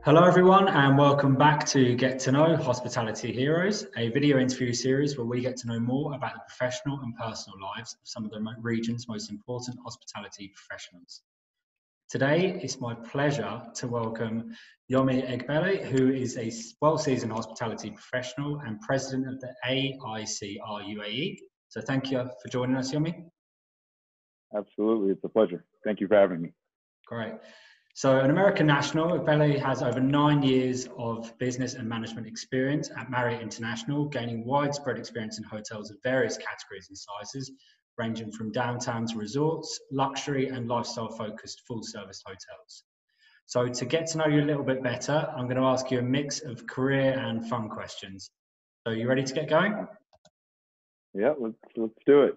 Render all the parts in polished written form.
Hello everyone and welcome back to Get to Know Hospitality Heroes, a video interview series where we get to know more about the professional and personal lives of some of the region's most important hospitality professionals. Today, it's my pleasure to welcome Yomi Egbeleye, who is a well-seasoned hospitality professional and president of the AICR UAE. So thank you for joining us, Yomi. Absolutely, it's a pleasure. Thank you for having me. Great. So an American national, Egbeleye has over 9 years of business and management experience at Marriott International, gaining widespread experience in hotels of various categories and sizes, ranging from downtown to resorts, luxury and lifestyle-focused full-service hotels. So to get to know you a little bit better, I'm going to ask you a mix of career and fun questions. So you ready to get going? Yeah, let's do it.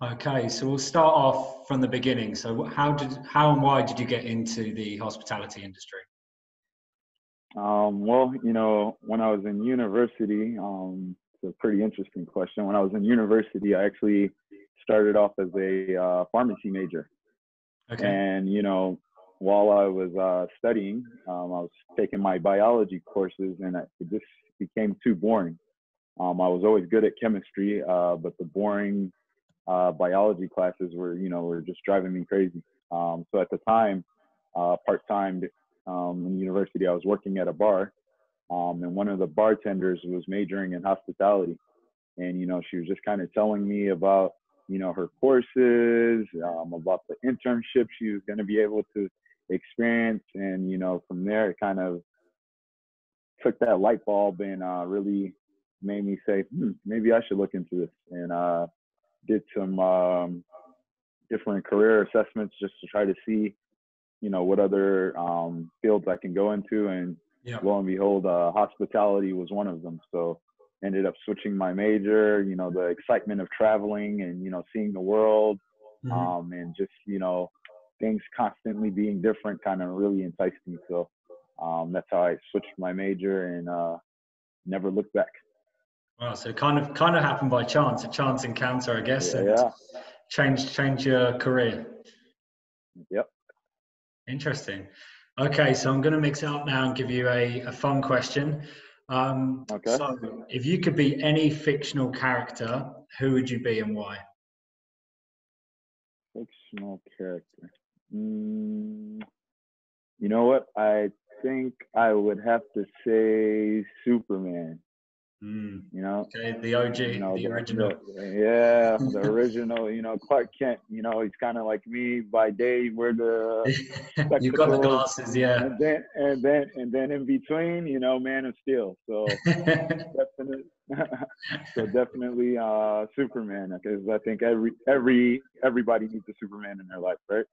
Okay, so we'll start off from the beginning. So how and why did you get into the hospitality industry? Well, when I was in university, it's a pretty interesting question. When I was in university, I actually started off as a pharmacy major. Okay. And, while I was studying, I was taking my biology courses and it just became too boring. I was always good at chemistry, but the boring biology classes were just driving me crazy. So at the time, part-time in university, I was working at a bar, and one of the bartenders was majoring in hospitality. And, she was just kind of telling me about, her courses, about the internship she was going to be able to experience. And, from there, it kind of took that light bulb and really made me say, maybe I should look into this. And did some different career assessments just to try to see, what other fields I can go into. And lo and behold, hospitality was one of them. So ended up switching my major, the excitement of traveling and, seeing the world, and just, things constantly being different kind of really enticed me. So that's how I switched my major and never looked back. Wow, so it kind of happened by chance, a chance encounter, I guess, and change your career. Yep. Interesting. Okay, so I'm going to mix it up now and give you a fun question. Okay. So if you could be any fictional character, who would you be and why? Fictional character. You know what? I think I would have to say Superman. Okay, the OG, the original. The original. Clark Kent. He's kind of like me. By day, wear the spectacles. You've got the glasses, yeah. And then in between, Man of Steel. So definitely Superman, because I think everybody needs a Superman in their life, right?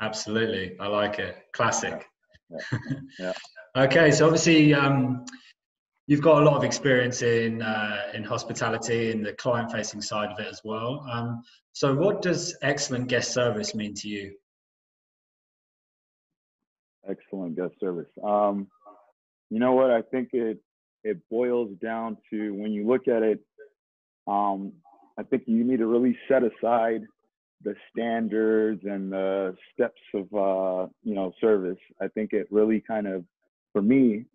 Absolutely, I like it. Classic. Yeah. Okay, so obviously. You've got a lot of experience in hospitality and the client-facing side of it as well. So what does excellent guest service mean to you? Excellent guest service. You know what? I think it boils down to, when you look at it, I think you need to really set aside the standards and the steps of, service. I think it really kind of, for me,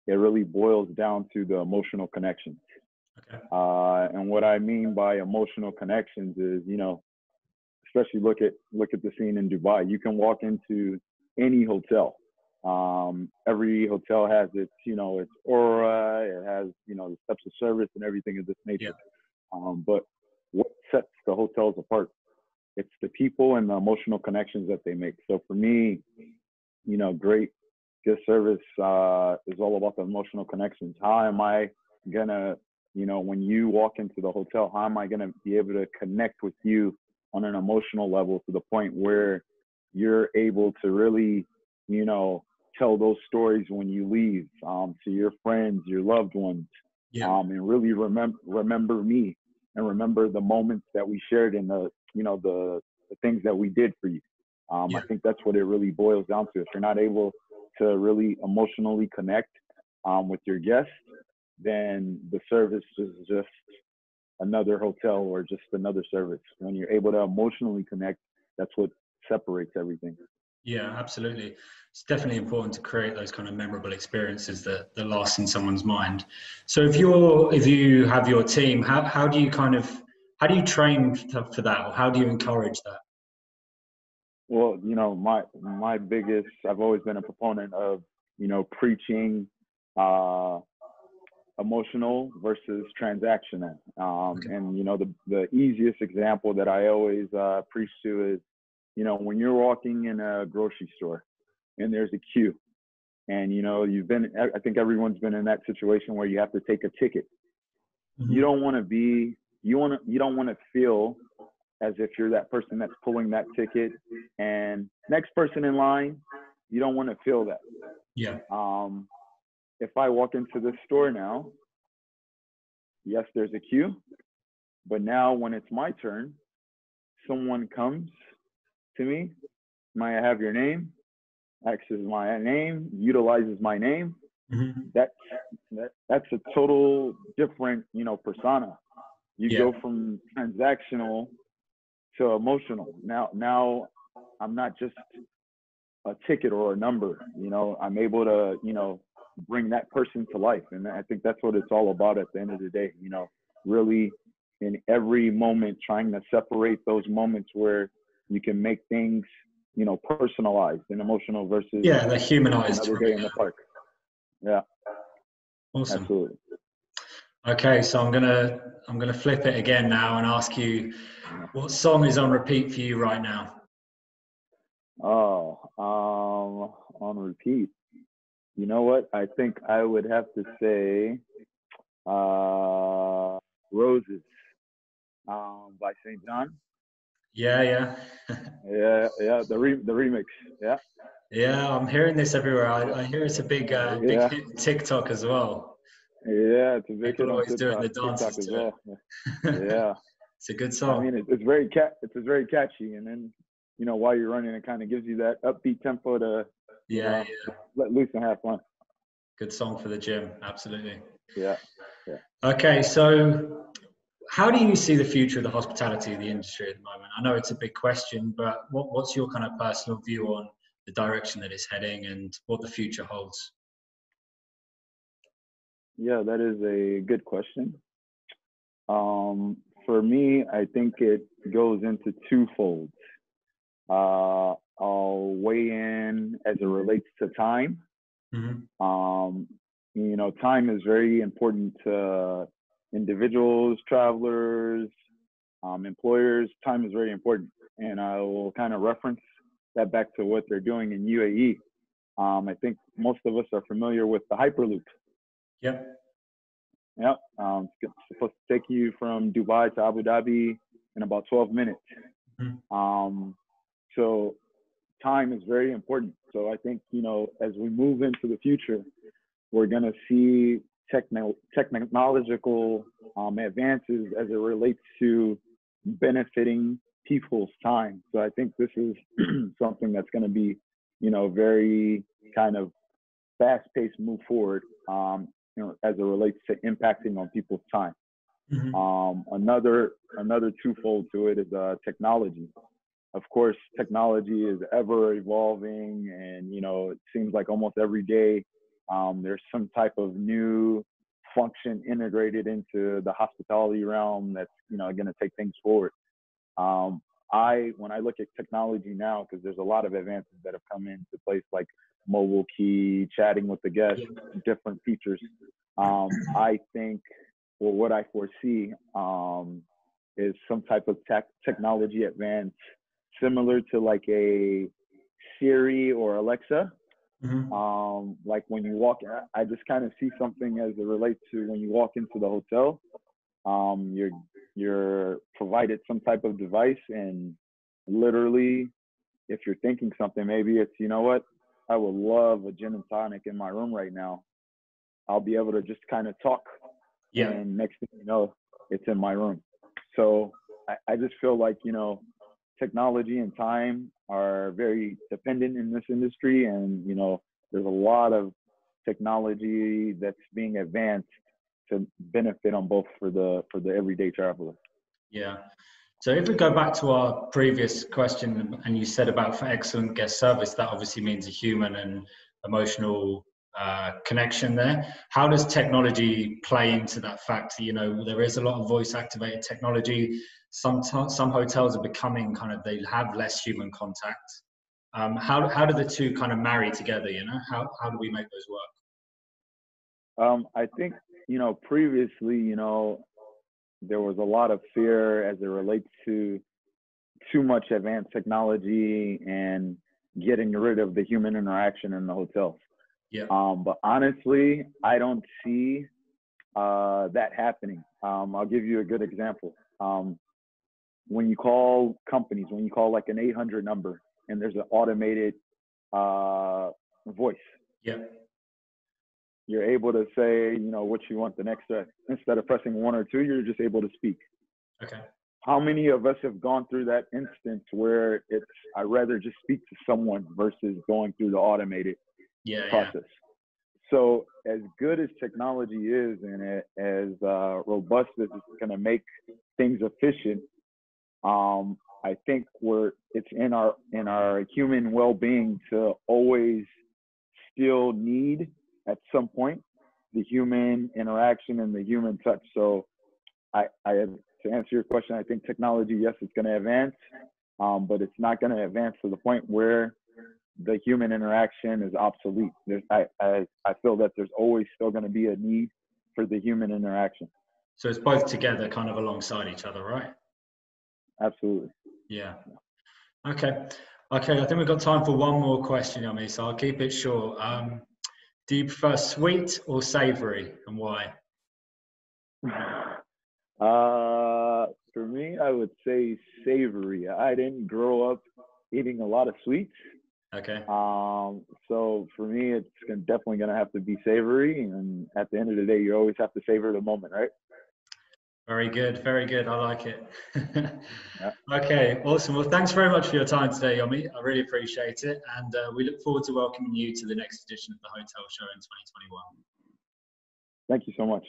it really boils down to the emotional connections. Okay. And what I mean by emotional connections is, especially look at the scene in Dubai. You can walk into any hotel. Every hotel has its, its aura. It has, the steps of service and everything of this nature. Yeah. But what sets the hotels apart? It's the people and the emotional connections that they make. So for me, great guest service is all about the emotional connections. How am I gonna, when you walk into the hotel, how am I gonna be able to connect with you on an emotional level to the point where you're able to really, tell those stories when you leave to your friends, your loved ones, and really remember me and remember the moments that we shared and the things that we did for you. I think that's what it really boils down to. If you're not able to really emotionally connect with your guests, then the service is just another hotel or just another service. When you're able to emotionally connect, that's what separates everything. Yeah, absolutely. It's definitely important to create those kind of memorable experiences that last in someone's mind. So if you have your team, how do you how do you train for that, or how do you encourage that? Well, my biggest, I've always been a proponent of, preaching uh, emotional versus transactional. Okay. And the easiest example that I always preach to is, when you're walking in a grocery store and there's a queue, and I think everyone's been in that situation where you have to take a ticket. You Hmm. don't want to be, you don't want to feel as if you're that person that's pulling that ticket, and next person in line, you don't want to feel that. Yeah. Um, if I walk into this store now, yes, there's a queue, but now when it's my turn, someone comes to me, may I have your name? Asks my name, utilizes my name. Hmm. That's that's a total different, persona. You Yeah. go from transactional to emotional. Now I'm not just a ticket or a number. I'm able to, bring that person to life. And I think that's what it's all about at the end of the day, really in every moment, trying to separate those moments where you can make things, personalized and emotional versus Yeah, they're just humanized another from it. day in the park. Yeah, Awesome. absolutely. Okay, so I'm gonna flip it again now and ask you, Yeah. what song is on repeat for you right now? Oh, on repeat. You know what? I think I would have to say Roses by St. John. Yeah, yeah. Yeah, yeah, the remix. Yeah, Yeah, I'm hearing this everywhere. yeah, I hear it's a big yeah, hit on TikTok as well. yeah. It's a big People hit are on always doing the TikTok dances as to well. it. Yeah, It's a good I song. mean it's very catchy, and then while you're running, it kind of gives you that upbeat tempo to you Yeah, know yeah. let loose and have fun. Good song for the gym. Absolutely. Yeah, yeah. Okay, so how do you see the future of the hospitality of the industry at the moment? I know it's a big question, but what's your kind of personal view on the direction that it's heading and what the future holds? Yeah, that is a good question. For me, I think it goes into twofold. I'll weigh in as it relates to time. Hmm. Um, time is very important to individuals, travelers, employers. Time is very important, and I will kind of reference that back to what they're doing in UAE. I think most of us are familiar with the Hyperloop. Yep. Yep. It's supposed to take you from Dubai to Abu Dhabi in about 12 minutes. Mhm. Um, so time is very important. So I think, as we move into the future, we're going to see technological advances as it relates to benefiting people's time. So I think this is something that's going to be, very kind of fast-paced move forward, as it relates to impacting on people's time. Mhm. Another twofold to it is technology. Of course, technology is ever evolving, and it seems like almost every day there's some type of new function integrated into the hospitality realm that's going to take things forward. Um, when I look at technology now, because there's a lot of advances that have come into place, like mobile key, chatting with the guest, Yeah. different features. I think, or what I foresee, is some type of technology advance similar to like a Siri or Alexa. Mhm. Like when you walk, I just kind of see something as it relates to when you walk into the hotel. You're provided some type of device, and literally, if you're thinking something, maybe it's, what, I would love a gin and tonic in my room right now. I'll be able to just kind of talk, Yeah. and next thing you know, it's in my room. So I just feel like, technology and time are very dependent in this industry, and there's a lot of technology that's being advanced to benefit on both for the everyday traveler. Yeah. So if we go back to our previous question, and you said about for excellent guest service, that obviously means a human and emotional connection there. How does technology play into that fact? You know, there is a lot of voice activated technology. Some hotels are becoming kind of, they have less human contact. How do the two kind of marry together? You know, how do we make those work? I think, you know, previously, you know, there was a lot of fear as it relates to too much advanced technology and getting rid of the human interaction in the hotels. Yeah. But honestly, I don't see that happening. I'll give you a good example. When you call companies, when you call like an 800 number and there's an automated voice, Yeah. you're able to say, you know, what you want the next step. Instead of pressing 1 or 2, you're just able to speak. Okay. How many of us have gone through that instance where it's, I'd rather just speak to someone versus going through the automated process? So as good as technology is and as robust as it's going to make things efficient, I think it's in our human well-being to always still need at some point the human interaction and the human touch. So to answer your question, I think technology, yes, it's going to advance, but it's not going to advance to the point where the human interaction is obsolete. I feel that there's always still going to be a need for the human interaction. So it's both together, kind of alongside each other, right? Absolutely. Yeah. Okay. I think we've got time for one more question, Yomi, so I'll keep it short. Do you prefer sweet or savory, and why? For me, I would say savory. I didn't grow up eating a lot of sweets. Okay. So for me, it's definitely going to have to be savory. And at the end of the day, you always have to savor the moment, right? Very good. Very good. I like it. Yeah. Okay. Awesome. Well, thanks very much for your time today, Yomi. I really appreciate it. And we look forward to welcoming you to the next edition of the Hotel Show in 2021. Thank you so much.